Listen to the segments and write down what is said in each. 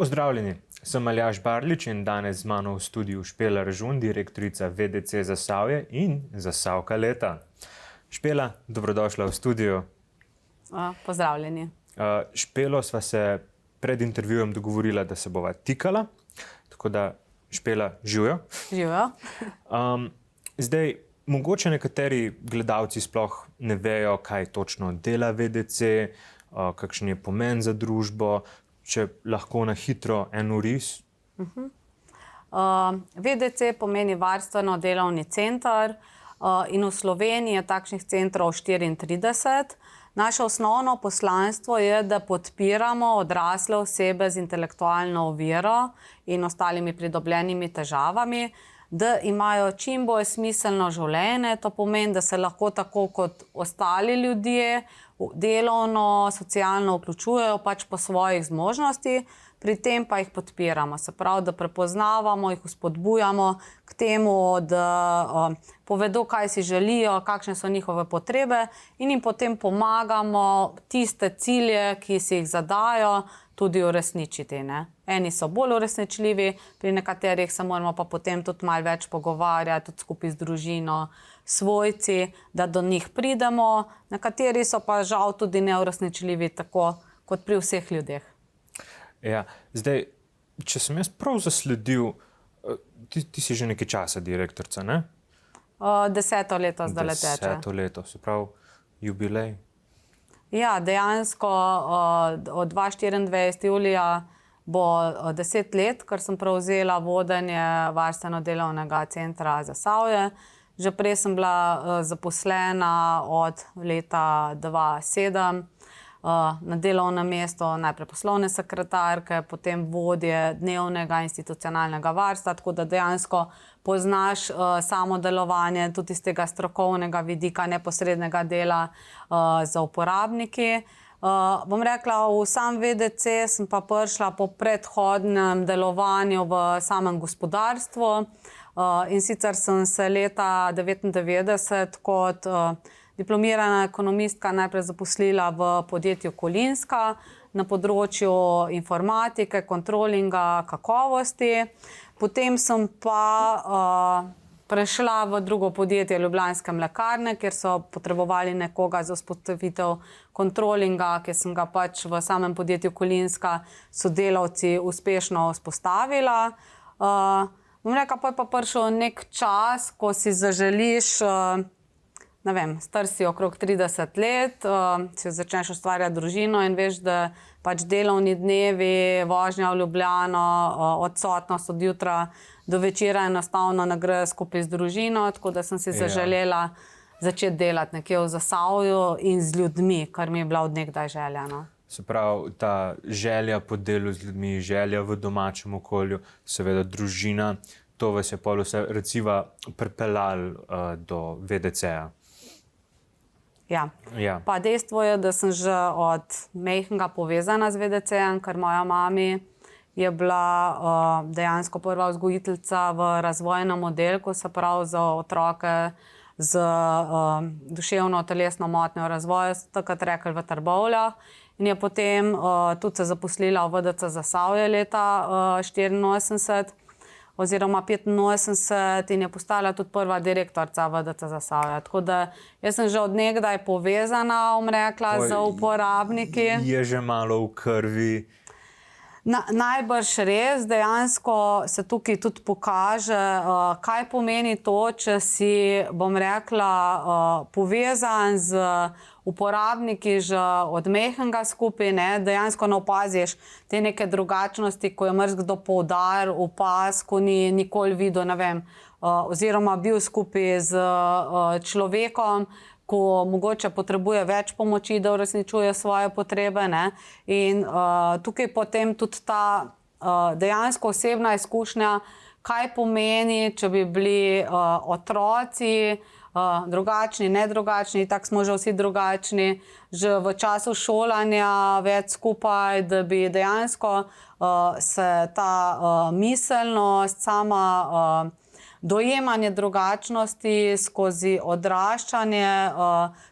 Pozdravljeni, sem Aljaž Barlič in danes z mano v studiu Špela Režun, direktorica VDC Zasavje in Zasavka leta. Špela, dobrodošla v studiu. Pozdravljeni. Špelo sva se pred intervjujem dogovorila, da se bova tikala, tako da Špela, živjo. Živjo. Zdaj, mogoče nekateri gledalci sploh ne vejo, kaj točno dela VDC, kakšen je pomen za družbo, če lahko na hitro en oris. VDC pomeni varstveno-delovni center in v Sloveniji je takšnih centrov 34. Naše osnovno poslanstvo je, da podpiramo odrasle osebe z intelektualno oviro in ostalimi pridobljenimi težavami, da imajo čim bolj smiselno življenje. To pomeni, da se lahko tako kot ostali ljudje delovno, socialno vključujejo pač po svojih zmožnosti, pri tem pa jih podpiramo. Se pravi, da prepoznavamo, jih vzpodbujamo k temu, da povedo, kaj si želijo, kakšne so njihove potrebe in jim potem pomagamo tiste cilje, ki si jih zadajo, tudi uresničiti, ne. Eni so bolj uresničljivi, pri nekaterih se moramo pa potem tudi malo več pogovarjati, tudi skupaj z družino, svojci, da do njih pridemo. Nekateri so pa žal tudi neuresničljivi, tako kot pri vseh ljudeh. Ja, zdaj, če sem jaz prav zasledil, ti si že nekaj časa direktorica, ne? 10. leto zdaj teče. 10. leto, se pravi jubilej. Ja, dejansko od 2024 julija bo 10 let, ker sem prevzela vodenje varstveno-delovnega centra Zasavje. Že prej sem bila zaposlena od leta 2007 na delovnem mestu, najprej poslovne sekretarke, potem vodje dnevnega institucionalnega varstva, tako da dejansko poznaš samo delovanje tudi iz tega strokovnega vidika, neposrednega dela za uporabniki. Bom rekla, v sam VDC sem pa prišla po predhodnem delovanju v samem gospodarstvu. In sicer sem se leta 1999 kot diplomirana ekonomistka najprej zaposlila v podjetju Kolinska na področju informatike, kontrolinga, kakovosti. Potem sem pa prešla v drugo podjetje Ljubljanske mlekarne, kjer so potrebovali nekoga za vzpostavitev kontrolinga, ki sem ga pač v samem podjetju Kolinska sodelavci uspešno vzpostavila. Bom rekla, pa je pa prišel nek čas, ko si zaželiš, ne vem, star si okrog 30 let, si začneš ustvarjati družino in veš, da pač delovni dnevi, vožnja v Ljubljano, odsotnost od jutra do večera enostavno ne gre skupaj z družino, tako da sem si zaželela začeti delati nekje v Zasavju in z ljudmi, kar mi je bila od nekdaj želja, no. Se pravi, ta želja po delu z ljudmi, želja v domačem okolju, seveda družina, to vas je pol vse reciva pripeljalo do VDC-ja. Ja. Pa dejstvo je, da sem že od majhnega povezana z VDC-jem, ker moja mami je bila dejansko prva vzgojiteljica v razvojnem oddelku, se pravi za otroke z duševno telesno motnjo razvoja, takrat rekli v Trbovljah. In je potem tudi se zaposlila v VDC Zasavje leta 1984 oziroma 1985 in je postala tudi prva direktorica VDC Zasavje. Tako da jaz sem že od nekdaj povezana, bom rekla, z uporabniki. Je že malo v krvi. Najbrž res, dejansko se tukaj tudi pokaže, kaj pomeni to, če si, bom rekla, povezan z uporabniki že od majhnega skupaj, ne, dejansko ne opaziš te neke drugačnosti, ko je marsikdo poudaril, opaz, ko ni nikoli videl, ne vem, oziroma bil skupaj z človekom, ko mogoče potrebuje več pomoči, da uresničuje svoje potrebe, ne. In tukaj potem tudi ta dejansko osebna izkušnja, kaj pomeni, če bi bili otroci drugačni, nedrugačni, tako smo že vsi drugačni, že v času šolanja več skupaj, da bi dejansko se ta miselnost, sama dojemanje drugačnosti skozi odraščanje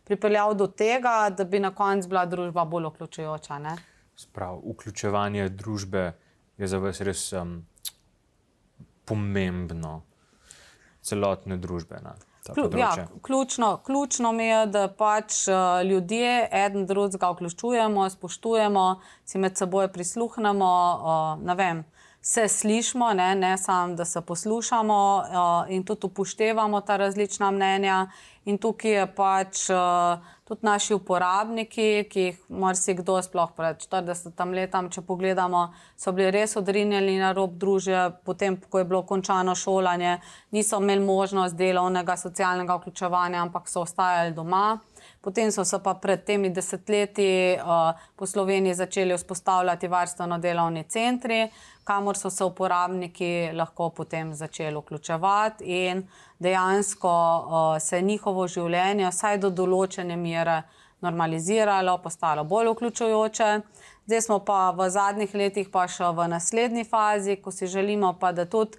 pripeljal do tega, da bi na koncu bila družba bolj vključujoča, ne? Sprav, vključevanje družbe je za vas res pomembno, celotne družbe na ta področje? Ključno mi je, da pač ljudje eden drugega vključujemo, spoštujemo, si med seboj prisluhnemo, ne vem, se slišimo, ne samo, da se poslušamo in tudi upoštevamo ta različna mnenja. In tukaj je pač tudi naši uporabniki, ki jih marsikdo sploh pred 40 letom, če pogledamo, so bili res odrinjeni na rob družbe, potem, ko je bilo končano šolanje, niso imeli možnost delovnega, socialnega vključevanja, ampak so ostajali doma. Potem so se pa pred temi desetletji po Sloveniji začeli vzpostavljati varstveno-delovni centri, kamor so se uporabniki lahko potem začeli vključevati in dejansko se je njihovo življenje vsaj do določene mere normaliziralo, postalo bolj vključujoče. Zdaj smo pa v zadnjih letih pa še v naslednji fazi, ko si želimo pa, da tudi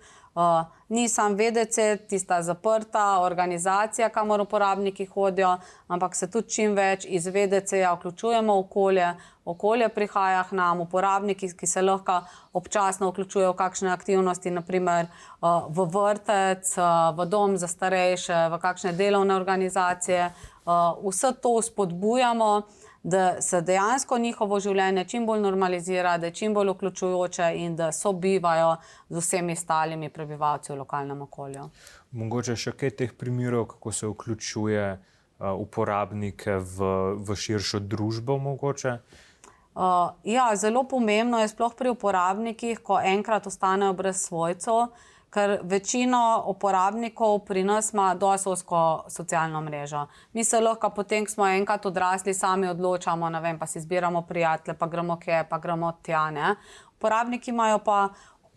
ni sam VDC, tista zaprta organizacija, kamor uporabniki hodijo, ampak se tudi čim več iz VDC-ja vključujemo v okolje prihaja k nam, uporabniki, ki se lahko občasno vključujejo v kakšne aktivnosti, naprimer v vrtec, v dom za starejše, v kakšne delovne organizacije. Vse to spodbujamo, da se dejansko njihovo življenje čim bolj normalizira, da je čim bolj vključujoče in da sobivajo z vsemi ostalimi prebivalci v lokalnem okolju. Mogoče še kaj teh primerov, kako se vključuje uporabnike v širšo družbo mogoče? Ja, zelo pomembno je sploh pri uporabnikih, ko enkrat ostanejo brez svojcev, ker večino uporabnikov pri nas ima dosti ozko socialno mrežo. Mi se lahko potem, ko smo enkrat odrasli, sami odločamo, ne vem, pa si izbiramo prijatelje, pa gremo kje, pa gremo tja, ne. Uporabniki imajo pa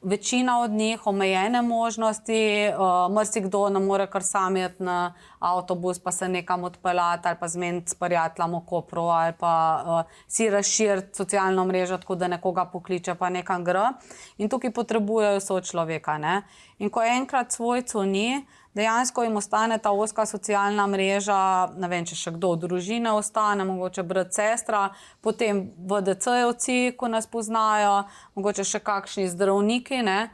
večina od njih omejene možnosti, marsikdo ne more kar sam iti na avtobus, pa se nekam odpeljati ali pa zmeniti s prijateljem v Kopru ali pa si razširiti socialno mrežo, tako da nekoga pokliče pa nekam gre. In tukaj potrebujejo sočloveka, ne. In ko enkrat svojcev ni, dejansko jim ostane ta ozka socialna mreža, ne vem, če še kdo v družine ostane, mogoče brat, sestra, potem VDC-jevci, ko nas poznajo, mogoče še kakšni zdravniki, ne,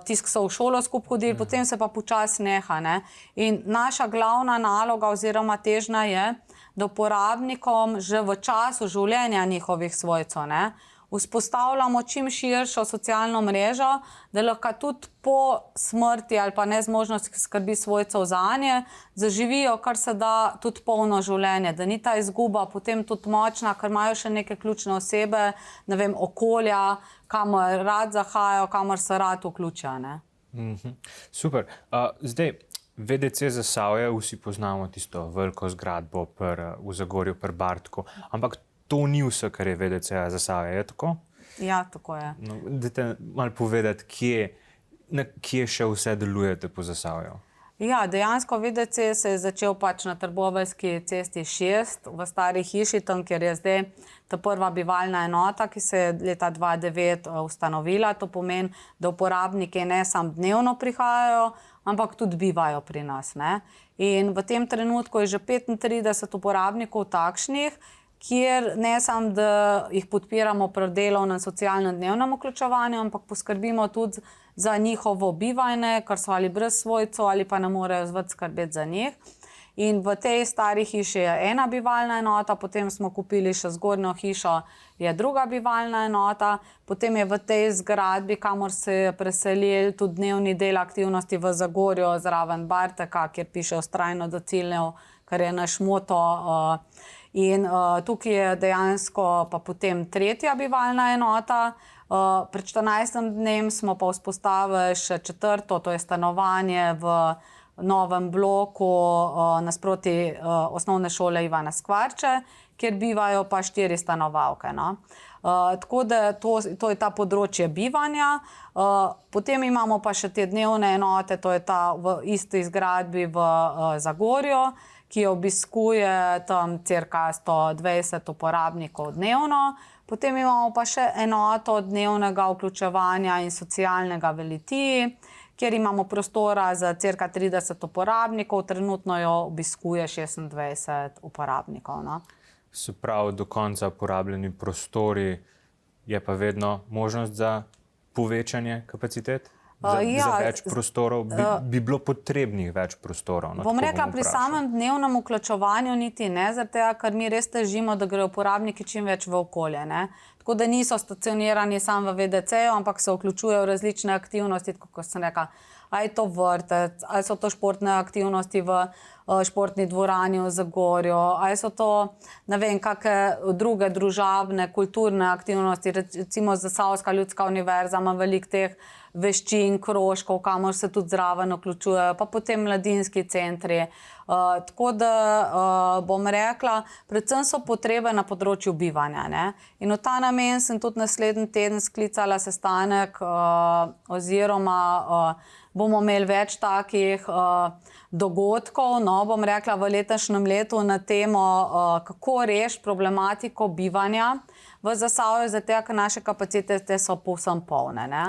tisti, ki so v šolo skupaj hodili, potem se pa počasi neha, ne. In naša glavna naloga oziroma težnja je, da uporabnikom že v času življenja njihovih svojcev, ne, vzpostavljamo čim širšo socialno mrežo, da lahko tudi po smrti ali pa nezmožnosti skrbi svojcev zanje, zaživijo kar se da tudi polno življenje, da ni ta izguba potem tudi močna, ker imajo še neke ključne osebe, ne vem, okolja, kamor rad zahajajo, kamor se rad vključijo, ne. Super. Zdaj, VDC Zasavje, vsi poznamo tisto veliko zgradbo v Zagorju pri Bartku, ampak to ni vse, kar je VDC Zasavje, je tako? Ja, tako je. No, dajte malo povedati, kje še vse delujete po Zasavju? Ja, dejansko VDC se je začel pač na Trboveljski cesti 6, v stari hiši, tam, kjer je zdaj ta prva bivalna enota, ki se je leta 2009 ustanovila. To pomeni, da uporabniki ne samo dnevno prihajajo, ampak tudi bivajo pri nas, ne. In v tem trenutku je že 35 uporabnikov takšnih, kjer ne samo, da jih podpiramo pri delovnem, socialnem, dnevnem vključevanju, ampak poskrbimo tudi za njihovo bivanje, ker so ali brez svojcev ali pa ne morejo več skrbeti za njih. In v tej stari hiši je ena bivalna enota, potem smo kupili še zgornjo hišo, je druga bivalna enota, potem je v tej zgradbi, kamor se je preselil tudi dnevni del aktivnosti v Zagorju, zraven Barteka, kjer piše vztrajno do ciljev, kar je naš moto. In tukaj je dejansko pa potem tretja bivalna enota. Pred 14 dnem smo pa vzpostavili še četrto, to je stanovanje v novem bloku nasproti osnovne šole Ivana Skvarče, kjer bivajo pa 4 stanovalke, no. Tako da to je ta področje bivanja. Potem imamo pa še te dnevne enote, to je ta v isti zgradbi v Zagorju, ki jo obiskuje tam cirka 120 uporabnikov dnevno. Potem imamo pa še enoto dnevnega vključevanja in socialnega v Litiji, kjer imamo prostora za cirka 30 uporabnikov, trenutno jo obiskuje 26 uporabnikov, no. Se pravi, do konca porabljeni prostori, je pa vedno možnost za povečanje kapacitet? Za več prostorov? Bi bilo potrebnih več prostorov? No, bom rekla, pri samem dnevnem vključevanju niti ne, zaradi tega, ker mi res težimo, da grejo uporabniki čim več v okolje. Ne? Tako da niso stacionirani samo v VDC-ju, ampak se vključujejo v različne aktivnosti, kot sem rekla, ali je to vrtec, ali so to športne aktivnosti v športni dvorani v Zagorju, ali so to, ne vem, kakšne druge družabne, kulturne aktivnosti, recimo Zasavska ljudska univerza ima veliko teh veščin, krožkov, kamor se tudi zraven vključujejo, pa potem mladinski centri. Tako da bom rekla, predvsem so potrebe na področju bivanja. Ne? In v ta namen sem tudi naslednji teden sklicala sestanek oziroma bomo imeli več takih dogodkov, no, bom rekla, v letošnjem letu na temo, kako rešiti problematiko bivanja v Zasavju, zato ker naše kapacitete so povsem polne. Ne?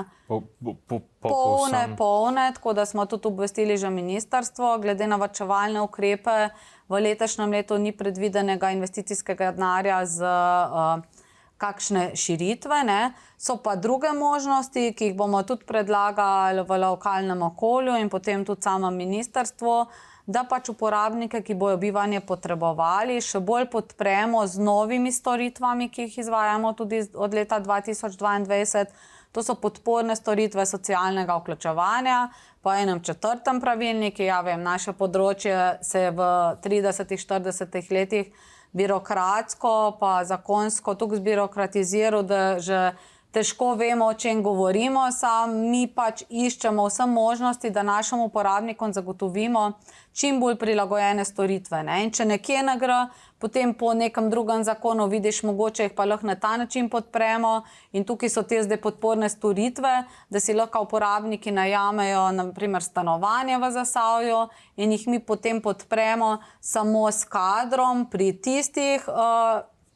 Polne, tako da smo tudi obvestili že ministrstvo, glede na varčevalne ukrepe. V letošnjem letu ni predvidenega investicijskega denarja z kakšne širitve. Ne? So pa druge možnosti, ki jih bomo tudi predlagali v lokalnem okolju in potem tudi samem ministrstvu, da pač uporabnike, ki bojo bivanje potrebovali, še bolj podpremo z novimi storitvami, ki jih izvajamo tudi od leta 2022. To so podporne storitve socialnega vključevanja, po enem 4. pravilniku. Ja, vem, naše področje se je v 30-40 letih birokratsko pa zakonsko tako zbirokratiziralo, da že težko vemo, o čem govorimo, mi pač iščemo vse možnosti, da našim uporabnikom zagotovimo čim bolj prilagojene storitve. Ne? In če nekje ne gre, potem po nekem drugem zakonu vidiš, mogoče jih pa lahko na ta način podpremo. In tukaj so te zdaj podporne storitve, da si lahko uporabniki najamejo na primer stanovanje v Zasavju in jih mi potem podpremo samo s kadrom pri tistih,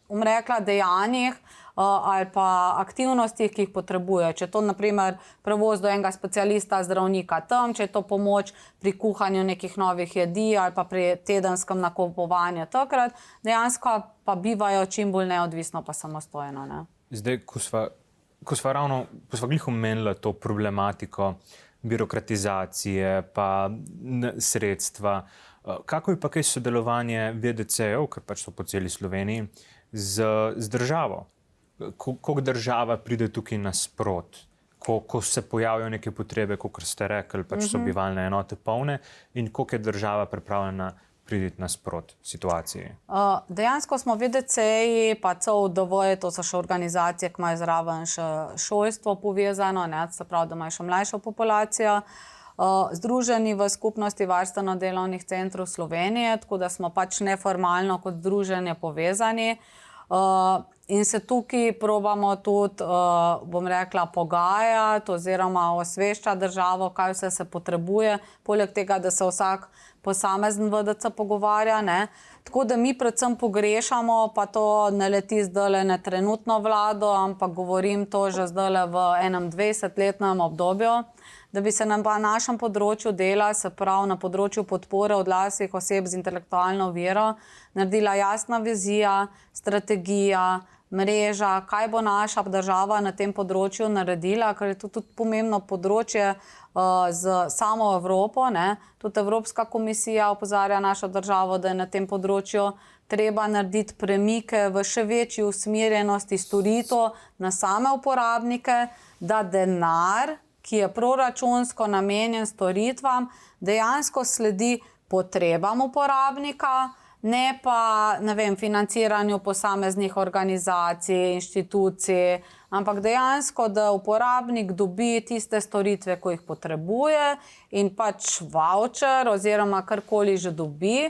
rekla, dejanjih, ali pa aktivnostih, ki jih potrebuje. Če je to, na primer, prevoz do enega specialista, zdravnika tam, če je to pomoč pri kuhanju nekih novih jedi ali pa pri tedenskem nakupovanju takrat, dejansko pa bivajo čim bolj neodvisno pa samostojno. Ne? Zdaj, ko sva glih omenila to problematiko birokratizacije pa sredstva, kako je pa kaj sodelovanje VDC-jev, ker pač so po celi Sloveniji, z državo? Koliko država pride tukaj nasprot, ko se pojavijo neke potrebe, kot ste rekli, pač so bivalne enote polne, in koliko je država pripravljena priti nasprot situaciji? Dejansko smo VDC-ji, pa CODV, to so še organizacije, ki imajo zraven še šolstvo povezano, ne, se pravi, da imajo še mlajšo populacijo, združeni v skupnosti varstveno-delovnih centrov Slovenije, tako da smo pač neformalno kot združenje povezani. In se tukaj probamo tudi, bom rekla, pogajati oziroma osveščati državo, kaj vse se potrebuje, poleg tega, da se vsak posamezen VDC pogovarja. Ne? Tako da mi predvsem pogrešamo, pa to ne leti zdaj na trenutno vlado, ampak govorim to že zdaj v enem 20-letnem obdobju, da bi se nam pa na našem področju dela, se pravi na področju podpore odraslih oseb z intelektualno oviro, naredila jasna vizija, strategija, mreža, kaj bo naša država na tem področju naredila, ker je to tudi pomembno področje z samo Evropo. Ne? Tudi Evropska komisija opozarja našo državo, da je na tem področju treba narediti premike v še večji usmerjenosti storitev na same uporabnike, da denar, ki je proračunsko namenjen storitvam, dejansko sledi potrebam uporabnika, ne pa, ne vem, financiranju posameznih organizacij, inštitucij, ampak dejansko, da uporabnik dobi tiste storitve, ko jih potrebuje in pač voucher oziroma karkoli že dobi,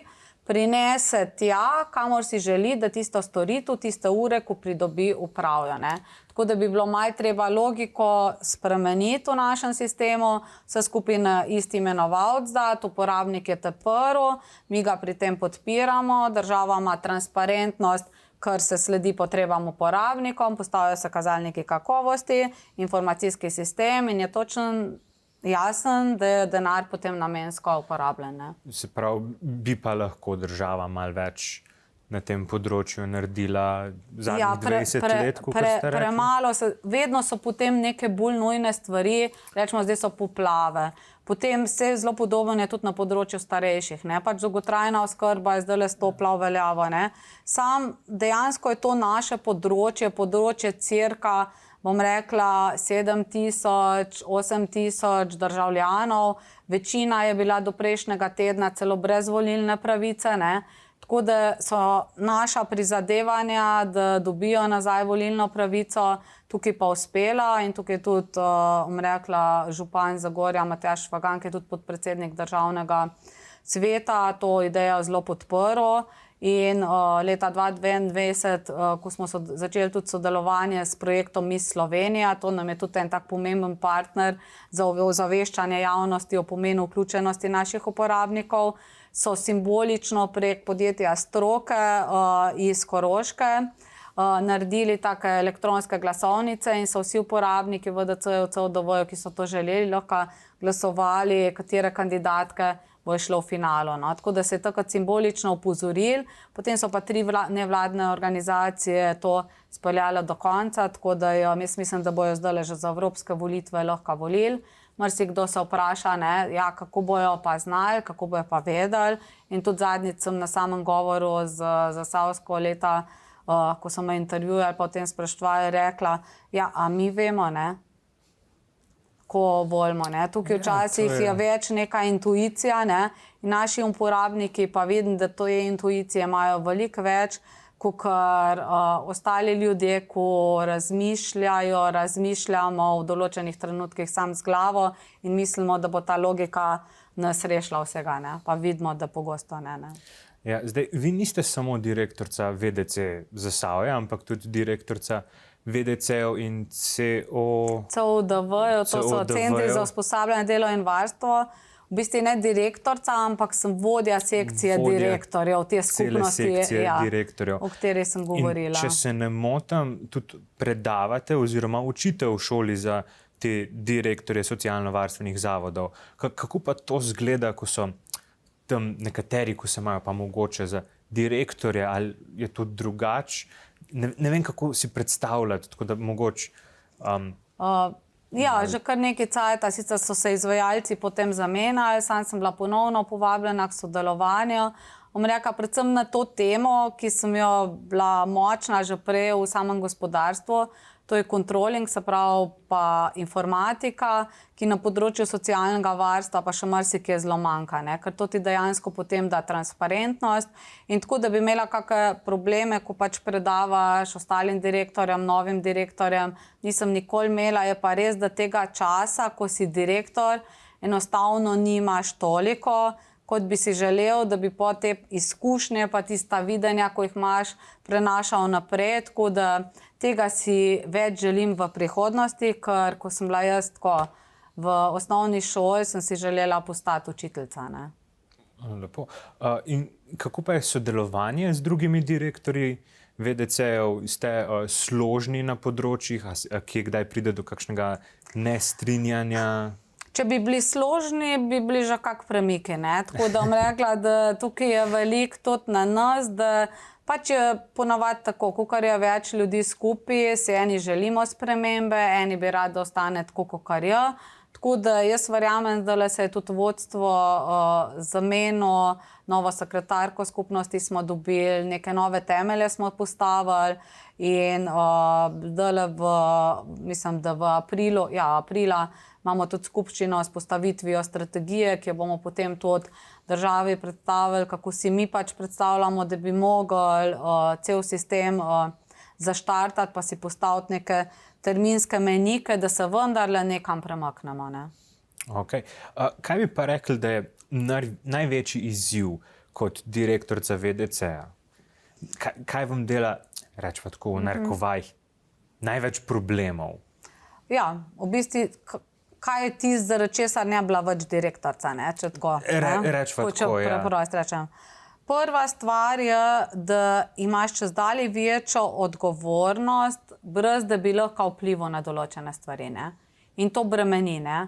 prinese tja, kamor si želi, da tisto storitev, tiste ure, ko pridobi, upravlja. Ne? Tako da bi bilo malo treba logiko spremeniti v našem sistemu, vse skupaj na isti imenovalec dati, uporabnik je prvi, mi ga pri tem podpiramo, država ima transparentnost, kar se sledi potrebam uporabnikom, postavljajo se kazalniki kakovosti, informacijski sistem in je točno jasen, da je denar potem namensko uporabljen. Ne? Se pravi, bi pa lahko država malo več na tem področju naredila zadnjih 20 let, kot ste rekli? Premalo, vedno so potem neke bolj nujne stvari, rečemo, zdaj so poplave. Potem vse zelo podobno je tudi na področju starejših, ne, pač dolgotrajna oskrba je zdaj stopila v veljavo, ne. Sam dejansko je to naše področje cirka, bom rekla, 7 000, 8 000 državljanov. Večina je bila do prejšnjega tedna celo brez volilne pravice, ne. Tako da so naša prizadevanja, da dobijo nazaj volilno pravico, tukaj pa uspela in tukaj tudi, bom rekla, župan Zagorja Matjaž Švagan, ki je tudi podpredsednik državnega sveta, to idejo zelo podprl. In leta 2022, ko smo začeli tudi sodelovanje s projektom Miss Slovenija, to nam je tudi en tak pomemben partner za ozaveščanje javnosti o pomenu vključenosti naših uporabnikov, so simbolično prek podjetja Stroke iz Koroške naredili take elektronske glasovnice in so vsi uporabniki VDC-jev, CODV-jev, ki so to želeli, lahko glasovali, katere kandidatke bo šlo v finalu. No. Tako da se je takrat simbolično opozorili, potem so pa 3 nevladne organizacije to speljale do konca, tako da jaz mislim, da bojo zdaj že za evropske volitve lahko volili. Marsikdo se vpraša, ne, ja, kako bojo pa znali, kako bojo pa vedeli. In tudi zadnjič sem na samem govoru z Zasavsko leta, ko so me intervjuvali, potem spraševali, rekla, ja, a mi vemo, ne, ko volimo, ne. Tukaj včasih je več neka intuicija, ne, in naši uporabniki pa vidim, da to je intuicije imajo veliko več, kakor ostali ljudje, ko razmišljamo v določenih trenutkih sam z glavo in mislimo, da bo ta logika nas rešila vsega, ne. Pa vidimo, da pogosto ne. Ja, zdaj, vi niste samo direktorica VDC Zasavje, ampak tudi direktorica VDC-jev in CODV-jev, to so centri za usposabljanje, delo in varstvo. V bistvu ne direktorica, ampak sem vodja sekcije direktorjev, te skupnosti, direktorjev, o kateri sem govorila. In če se ne motim, tudi predavate oziroma učite v šoli za te direktorje socialno-varstvenih zavodov. Kako pa to zgleda, ko so tam nekateri, ko se imajo pa mogoče za direktorje, ali je to drugače? Ne vem, kako si predstavljati, tako da mogoče... Ja, že kar nekaj cajta, sicer so se izvajalci potem zamenjali, sam sem bila ponovno povabljena k sodelovanju. Rekla, predvsem na to temo, ki sem jo bila močna že prej v samem gospodarstvu, to je controlling, se pravi pa informatika, ki na področju socialnega varstva pa še marsikje zelo manjka, ne? Ker to ti dejansko potem da transparentnost in tako, da bi imela kakšne probleme, ko pač predavaš ostalim direktorjem, novim direktorjem, nisem nikoli imela, je pa res, da tega časa, ko si direktor, enostavno nimaš toliko, kot bi si želel, da bi po te izkušnje pa tista videnja, ko jih imaš, prenašal naprej, tako da tega si več želim v prihodnosti, ker ko sem bila jaz tako v osnovni šoli, sem si želela postati učiteljica, ne. Lepo. In kako pa je sodelovanje z drugimi direktorji VDC-jev? Ste složni na področjih, kje kdaj pride do kakšnega nestrinjanja? Če bi bili složni, bi bili že kak premiki, ne. Tako da bom rekla, da tukaj je veliko tudi na nas, da pač je ponavadi tako, kakor je več ljudi skupaj, si eni želimo spremembe, eni bi radi, da ostane tako, kakor je. Tako da jaz verjamem, da se je tudi vodstvo zamenilo, novo sekretarko skupnosti smo dobili, neke nove temelje smo postavili in mislim, da v aprila imamo tudi skupščino s postavitvijo strategije, ki jo bomo potem tudi državi predstavili, kako si mi pač predstavljamo, da bi mogli cel sistem zaštartati, pa si postaviti neke terminske mejnike, da se vendarle nekam premaknemo, ne. Okay. Kaj bi pa rekli, da je največji izziv kot direktorica VDC-ja? Kaj vam dela, rečemo tako v narekovajih, največ problemov? Ja, v bistvu, kaj je tisto, zaradi česar ne bila več direktorica, ne, če tako, ne? Rečemo tako, ja. Preprosto rečem. Prva stvar je, da imaš čezdalje večjo odgovornost, brez da bi lahko vplival na določene stvari, ne. In to bremeni, ne.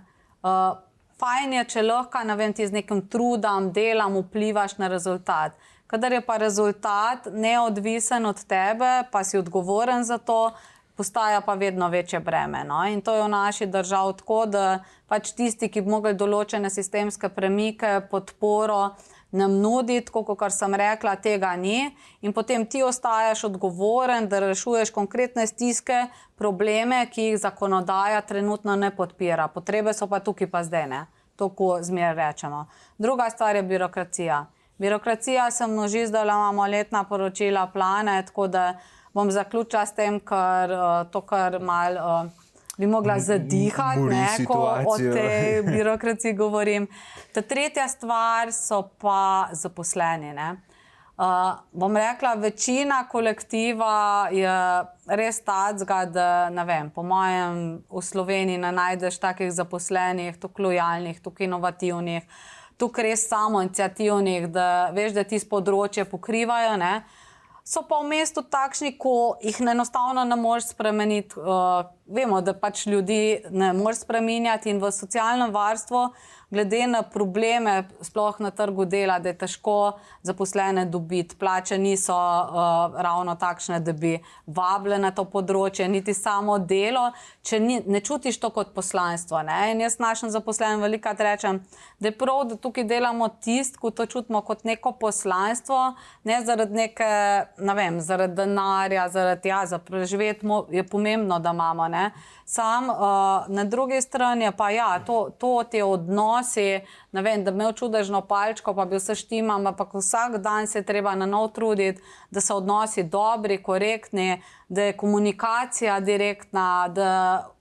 Fajn je, če lahko, ne vem, ti z nekim trudom, delom vplivaš na rezultat. Kadar je pa rezultat neodvisen od tebe, pa si odgovoren za to, postaja pa vedno večje breme. No? In to je v naši državi tako, da pač tisti, ki bi mogli določene sistemske premike, podporo nam nuditi, kot sem rekla, tega ni. In potem ti ostajaš odgovoren, da rešuješ konkretne stiske, probleme, ki jih zakonodaja trenutno ne podpira. Potrebe so pa tukaj pa zdaj, ne? To, ko zmeraj rečemo. Druga stvar je birokracija. Birokracija se množi, zdaj imamo letna poročila, plane, tako da bom zaključila s tem, ker to kar malo bi mogla zadihati, ne, ko o tej birokraciji govorim. Ta tretja stvar so pa zaposleni, ne. Bom rekla, večina kolektiva je res tacga, da, ne vem, po mojem v Sloveniji ne najdeš takih zaposlenih, tako lojalnih, tako inovativnih, tako res samoiniciativnih, da veš, da ti s področje pokrivajo, ne. So pa v mestu takšni, ko jih enostavno ne moreš spremeniti. Vemo, da pač ljudi ne moreš spreminjati in v socialnem varstvu, glede na probleme, sploh na trgu dela, da je težko zaposlene dobiti. Plače niso ravno takšne, da bi vabile na to področje, niti samo delo, če ne čutiš to kot poslanstvo. Ne? In jaz našim zaposlenim velikokrat rečem, da je prav, da tukaj delamo tisto, ko to čutimo kot neko poslanstvo, ne zaradi neke, ne vem, zaradi denarja, zaradi, ja, za preživeti je pomembno, da imamo, ne. Sam, na drugi strani je pa, ja, to te odnosi, ne vem, da bi imel čudežno palčko, pa bi vse štimam, ampak vsak dan se je treba na nov truditi, da so odnosi dobri, korektni, da je komunikacija direktna, da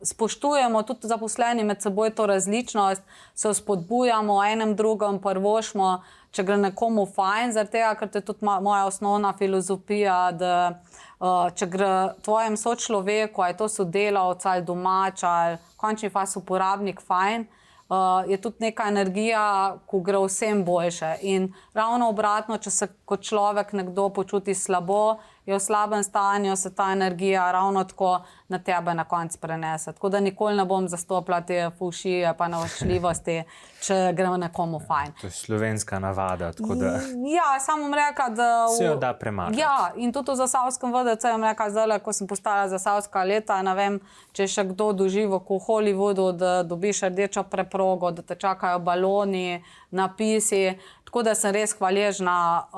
spoštujemo tudi zaposleni med seboj to različnost, se spodbujamo enem drugem, prvošmo, če gre nekomu fajn, zaradi tega, ker to je tudi moja osnovna filozofija, da če gre tvojem sočloveku, ali to sodelavec, ali domač, ali v končni fazi uporabnik fajn, je tudi neka energija, ko gre vsem boljše. In ravno obratno, če se kot človek nekdo počuti slabo, je v slabem stanju, se ta energija ravno tako na tebe na koncu prenese. Tako da nikoli ne bom zastopila te fušije pa navačljivosti, če gre nekomu fajn. To je slovenska navada, tako da... Ja, samo bom rekla, da... Se jo da premagati. Ja, in tudi v Zasavskem VDC bom rekla zdaj, ko sem postala zasavska leta, ne vem, če je še kdo doživel v Hollywoodu, da dobiš rdečo preprogo, da te čakajo baloni, napisi. Tako da sem res hvaležna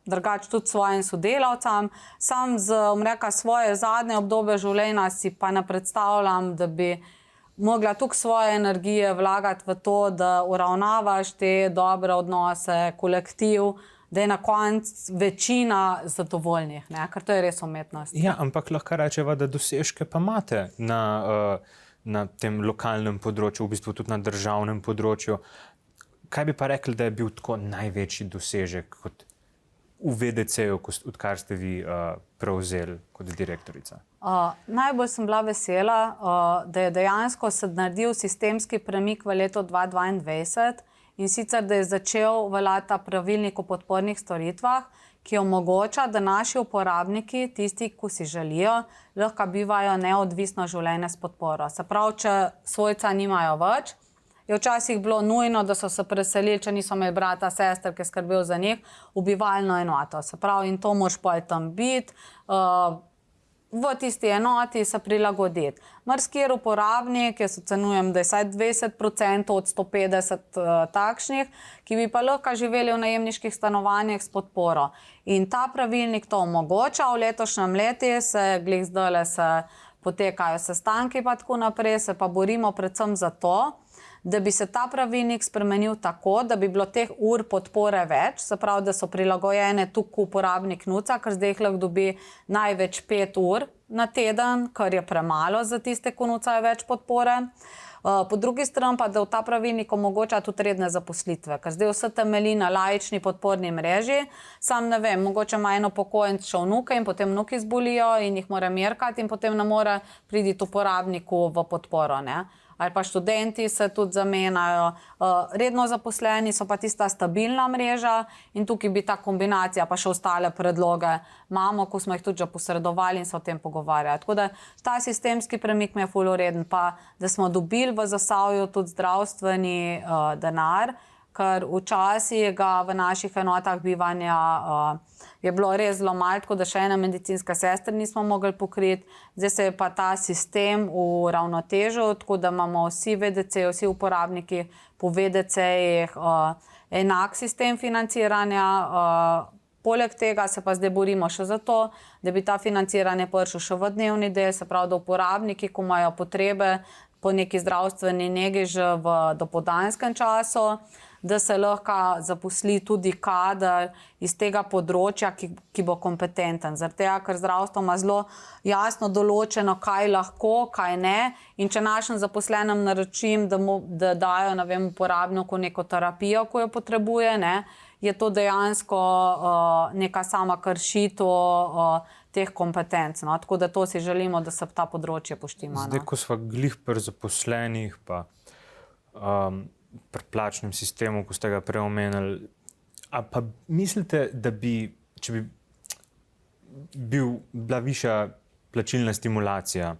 drugače tudi svojim sodelavcem. Sam bom rekla, svoje zadnje obdobje življenja si pa ne predstavljam, da bi mogla toliko svoje energije vlagati v to, da uravnavaš te dobre odnose, kolektiv, da je na koncu večina zadovoljnih, ne? Ker to je res umetnost. Ja, ampak lahko rečeva, da dosežke pa imate na tem lokalnem področju, v bistvu tudi na državnem področju. Kaj bi pa rekli, da je bil tako največji dosežek kot v VDC-ju, odkar ste vi prevzeli kot direktorica? Najbolj sem bila vesela, da je dejansko se naredil sistemski premik v letu 2022 in sicer, da je začel veljati ta pravilnik o podpornih storitvah, ki omogoča, da naši uporabniki, tisti, ki si želijo, lahko bivajo neodvisno življenje s podporo. Se pravi, če svojca nimajo več, je včasih bilo nujno, da so se preselili, če niso imeli brata, sester, ki je skrbel za njih, v bivalno enoto. Se pravi, in to moraš pa tam biti, v tisti enoti se prilagoditi. Marsikjer uporabnik, jaz ocenujem, da je vsaj 20% od 150 takšnih, ki bi pa lahko živeli v najemniških stanovanjih s podporo. In ta pravilnik to omogoča. V letošnjem letu glih zdajle se potekajo sestanki pa tako naprej, se pa borimo predvsem za to, da bi se ta pravilnik spremenil tako, da bi bilo teh ur podpore več, se pravi, da so prilagojene tukaj uporabnik nuca, ker zdaj jih lahko dobi največ 5 ur na teden, kar je premalo za tiste, ko nucajo več podpore. Po drugi strani pa, da v ta pravilnik omogoča tudi redne zaposlitve, ker zdaj vse temelji na laični podporni mreži. Sam ne vem, mogoče ima eno upokojenec še vnuke in potem vnuki zbolijo in jih mora merkati in potem ne more priti uporabniku v podporo, ne. Ali pa študenti se tudi zamenjajo. Redno zaposleni so pa tista stabilna mreža in tukaj bi ta kombinacija pa še ostale predloge imamo, ko smo jih tudi že posredovali in se o tem pogovarjali. Tako da ta sistemski premik mi je ful ureden, pa da smo dobili v Zasavju tudi zdravstveni denar, ker včasih ga v naših enotah bivanja je bilo res zelo malo, tako da še ena medicinska sestra nismo mogli pokriti. Zdaj se je pa ta sistem uravnotežil, tako da imamo vsi VDC, vsi uporabniki po VDC-jih enak sistem financiranja. Poleg tega se pa zdaj borimo še za to, da bi ta financiranje prišel še v dnevni del, se pravi, da uporabniki, ko imajo potrebe po neki zdravstveni negi že v dopoldanskem času, da se lahko zaposli tudi kader iz tega področja, ki bo kompetenten. Zaradi tega, ker zdravstvo ima zelo jasno določeno, kaj lahko, kaj ne. In če našim zaposlenim naročim, da dajo, ne vem, uporabniku neko terapijo, ko jo potrebuje, ne, je to dejansko neka sama kršitev teh kompetenc. No? Tako da to si želimo, da se ta področje poštima. Zdaj, ko smo glih pri zaposlenih, pa pri plačnem sistemu, ko ste ga prej omenili, a pa mislite, da bi, če bi bila višja plačilna stimulacija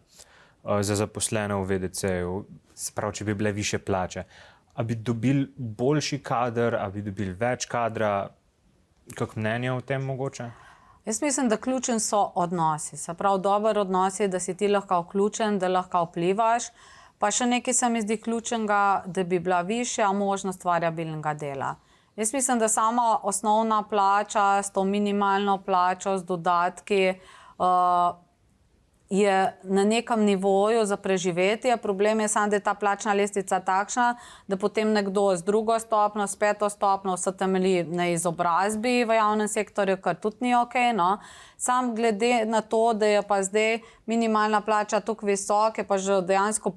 za zaposlene v VDC-ju, se pravi, če bi bile višje plače, a bi dobili boljši kader, a bi dobili več kadra? Kako mnenje o tem mogoče? Jaz mislim, da ključen so odnosi. Se pravi, dober odnos je, da si ti lahko vključen, da lahko vplivaš. Pa še nekaj se mi zdi ključnega, da bi bila višja možnost variabilnega dela. Jaz mislim, da sama osnovna plača s to minimalno plačo, z dodatki, je na nekem nivoju za preživetje. Problem je samo, da je ta plačna lestvica takšna, da potem nekdo z drugo stopnjo, s peto stopnjo vse temelji na izobrazbi v javnem sektorju, kar tudi ni ok, no. Sam glede na to, da je pa zdaj minimalna plača tako visoka, je pa že dejansko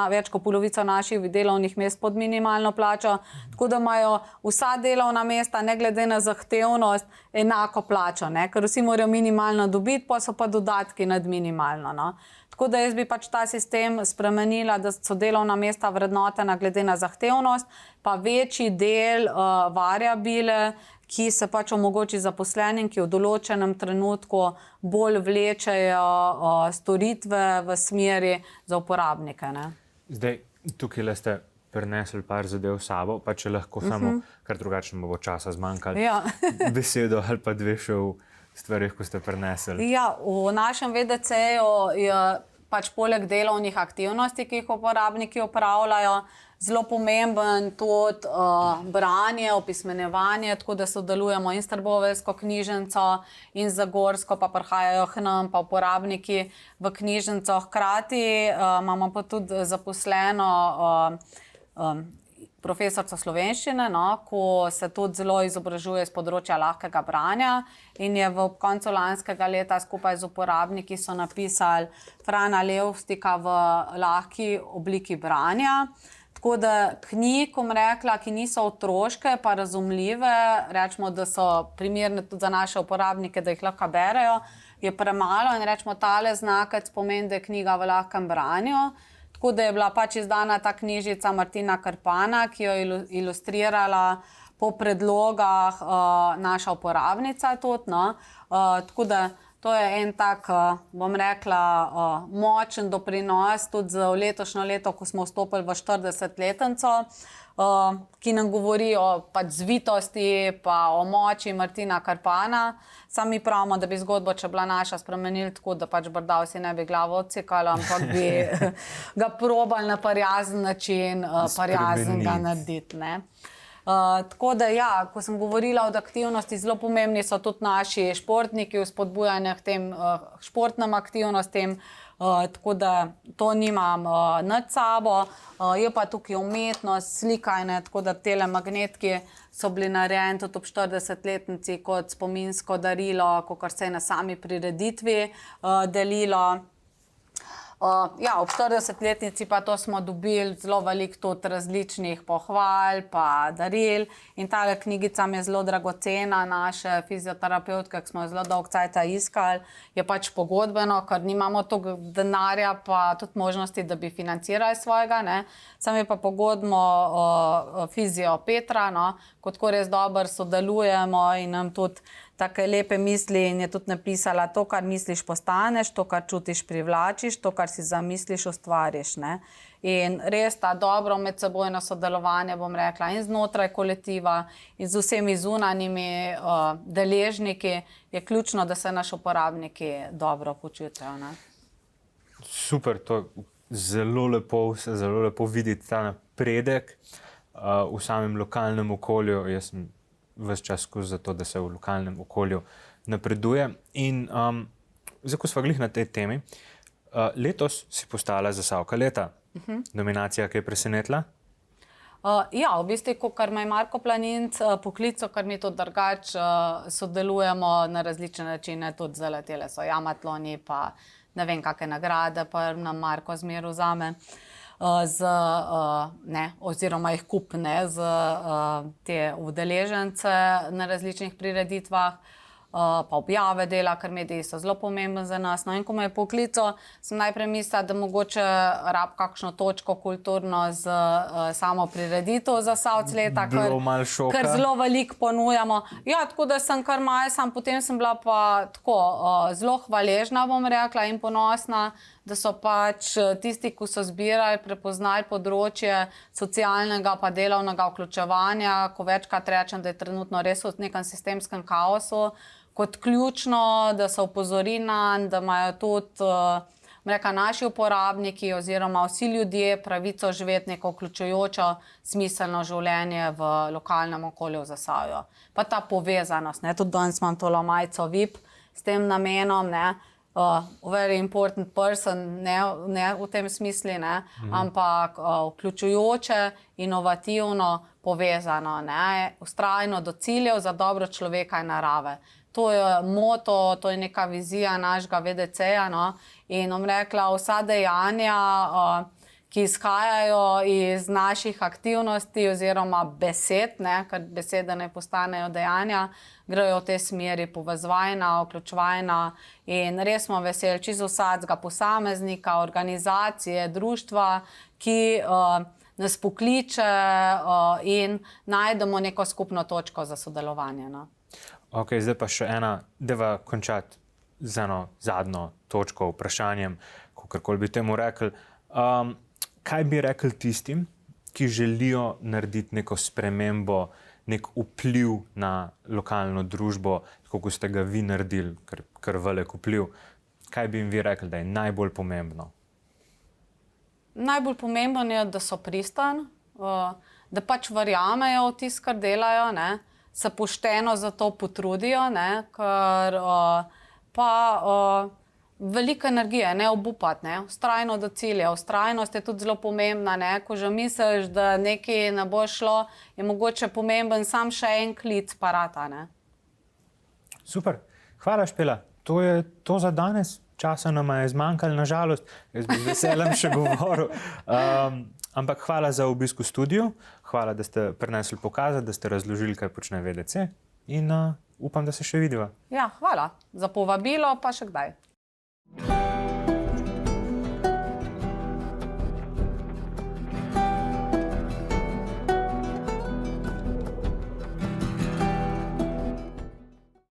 več kot polovica naših delovnih mest pod minimalno plačo, tako da imajo vsa delovna mesta, ne glede na zahtevnost, enako plačo, ne? Ker vsi morajo minimalno dobiti, pa so pa dodatki nad minimalno. No? Tako da jaz bi pač ta sistem spremenila, da so delovna mesta vrednotena glede na zahtevnost, pa večji del variabile, ki se pač omogoči zaposlenim, ki v določenem trenutku bolj vlečejo storitve v smeri za uporabnike. Ne? Zdaj, tukaj ste prinesli par zadev s sabo, pa če lahko samo, ker drugače bo časa zmanjkali, besedo ali pa dve še v stvarih, ko ste prinesli. Ja, v našem VDC-ju je pač poleg delovnih aktivnosti, ki jih uporabniki opravljajo, zelo pomemben tudi branje, opismenjevanje, tako da sodelujemo in s trboveljsko knjižnico in z zagorsko, pa prihajajo k nam pa uporabniki v knjižnico. Hkrati imamo pa tudi zaposleno profesorico slovenščine, no, ko se tudi zelo izobražuje z področja lahkega branja in je v koncu lanskega leta skupaj z uporabniki so napisali Frana Levstika v lahki obliki branja. Tako da knjig, ki niso otroške, pa razumljive, rečemo, da so primerne tudi za naše uporabnike, da jih lahko berejo, je premalo in rečemo, tale znakec pomeni, da je knjiga v lahkem branju. Tako da je bila pač izdana ta knjižica Martina Krpana, ki jo je ilustrirala po predlogah naša uporabnica tudi. No. Tako da to je en tak, bom rekla, močen doprinos tudi za letošnjo leto, ko smo vstopili v 40-letnico, ki nam govori o pač zvitosti pa o moči Martina Krpana. Sami pravimo, da bi zgodbo, če bila naša, spremenili tako, da pač Brdavci ne bi glavo odsekali, ampak bi ga probali na prijazen način prijaznega narediti. Ne? Tako da ja, ko sem govorila o aktivnosti, zelo pomembni so tudi naši športniki v spodbujanju k tem športnim aktivnostim, tako da to nimam nad sabo. Je pa tukaj umetnost, slikanje, tako da telemagnetki so bili narejeni tudi ob 40-letnici kot spominsko darilo, kakor se je na sami prireditvi delilo. Ja, ob 40-letnici pa to smo dobili zelo veliko tudi različnih pohval pa daril in tale knjigica mi je zelo dragocena, naše fizioterapevtke, ki smo jo zelo dolgo časa iskali, je pač pogodbeno, ker nimamo toliko denarja pa tudi možnosti, da bi financirali svojega, ne. Sam je pa pogodbo Fizio Petra, no, kot res dobro sodelujemo in nam tudi take lepe misli in je tudi napisala: to, kar misliš, postaneš, to, kar čutiš, privlačiš, to, kar si zamisliš, ustvariš. Ne? In res ta dobro medsebojno sodelovanje, bom rekla, in znotraj kolektiva in z vsemi zunanjimi deležniki je ključno, da se naši uporabniki dobro počutijo. Ne? Super, to je zelo lepo videti ta napredek v samem lokalnem okolju. Jaz sem ves čas skozi za to, da se v lokalnem okolju napreduje. In zdaj, ko smo glih na tej temi, letos si postala Zasavka leta. Nominacija, ki je presenetila? Ja, v bistvu, kar me je Marko Planinc poklical, kar mi tudi drugače sodelujemo na različne načine, tudi zaletele so jamatloni, pa ne vem, kakšne nagrade, pa nam Marko zmeraj vzame, oziroma jih kupne z te udeležence na različnih prireditvah, pa objave dela, ker mediji so zelo pomembni za nas. No, in ko me je poklical, sem najprej mislila, da mogoče rab kakšno točko kulturno z samo prireditev Zasavc leta, ker zelo veliko ponujamo. Ja, tako da sem kar malo, potem sem bila pa tako zelo hvaležna, bom rekla, in ponosna, da so pač tisti, ki so zbirali, prepoznali področje socialnega pa delovnega vključevanja, ko večkrat rečem, da je trenutno res v nekem sistemskem kaosu, kot ključno, da so opozorili nanj, da imajo tudi naši uporabniki oziroma vsi ljudje pravico živeti neko vključujočo, smiselno življenje v lokalnem okolju v Zasavju. Pa ta povezanost, tudi danes imam tole majico VIP s tem namenom, very important person, ne v tem smislu, ampak vključujoče, inovativno, povezano, vztrajno do ciljev za dobro človeka in narave. To je moto, to je neka vizija našega VDC-ja, in bom rekla, vsa dejanja, ki izhajajo iz naših aktivnosti oziroma besed, ker besede ne postanejo dejanja, grejo v tej smeri povezovanja, vključevanja in res smo veseli čisto vsakega posameznika, organizacije, društva, ki nas pokliče in najdemo neko skupno točko za sodelovanje. Ok, zdaj pa še ena, deva končati z eno zadnjo točko, vprašanjem, kakorkoli bi temu rekli. Kaj bi rekli tistim, ki želijo narediti neko spremembo, nek vpliv na lokalno družbo, tako kot ste ga vi naredili, kar velik vpliv? Kaj bi jim vi rekli, da je najbolj pomembno? Najbolj pomembno je, da so pristani, da pač verjamejo v tisto, kar delajo, se pošteno za to potrudijo, ker pa veliko energije, ne obupati, vztrajno do cilja. Vztrajnost je tudi zelo pomembna, ko že misliš, da nekaj ne bo šlo, je mogoče pomemben sam še en klic parata. Super, hvala Špela, to je to za danes. Časa nam je zmanjkalo, nažalost, jaz bi z veseljem še govoril. Ampak hvala za obisk v studiu, hvala, da ste prinesli pokazati, da ste razložili, kaj počne VDC in upam, da se še vidiva. Ja, hvala za povabilo, pa še kdaj.